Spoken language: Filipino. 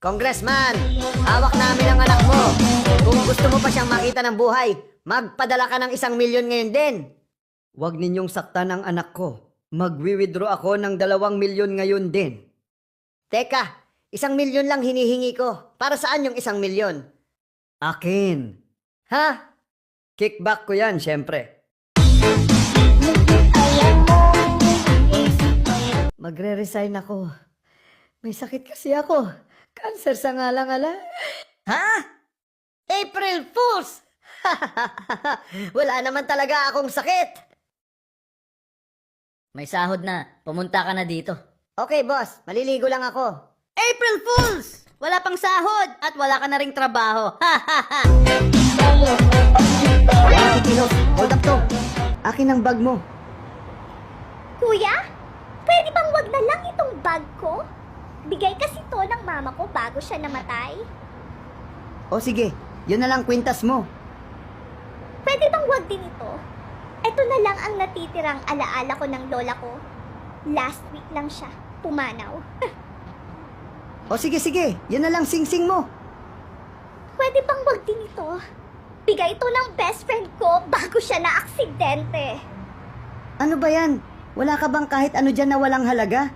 Congressman, hawak namin ang anak mo. Kung gusto mo pa siyang makita ng buhay, magpadala ka ng 1,000,000 ngayon din. Huwag ninyong saktan ang anak ko. Magwi-withdraw ako ng 2,000,000 ngayon din. Teka, 1,000,000 lang hinihingi ko. Para saan yung 1,000,000? Akin. Ha? Kickback ko yan, syempre. Magre-resign ako. May sakit kasi ako. Cancer sa ngalang-ala. Ha? April Fools! Wala naman talaga akong sakit. May sahod na. Pumunta ka na dito. Okay, boss. Maliligo lang ako. April Fools! Wala pang sahod at wala ka na ring trabaho. Kikilos, hold up to. Akin ang bag mo. Kuya, pwede bang wag na lang itong bag ko? Bigay kasi to ng mama ko bago siya namatay. O sige, yun na lang kwintas mo. Pwede bang wag din ito? Ito na lang ang natitirang alaala ko ng lola ko. Last week lang siya pumanaw. O sige, yun na lang sing-sing mo. Pwede bang wag din ito? Bigay ito ng best friend ko bago siya na-aksidente. Ano ba yan? Wala ka bang kahit ano dyan na walang halaga?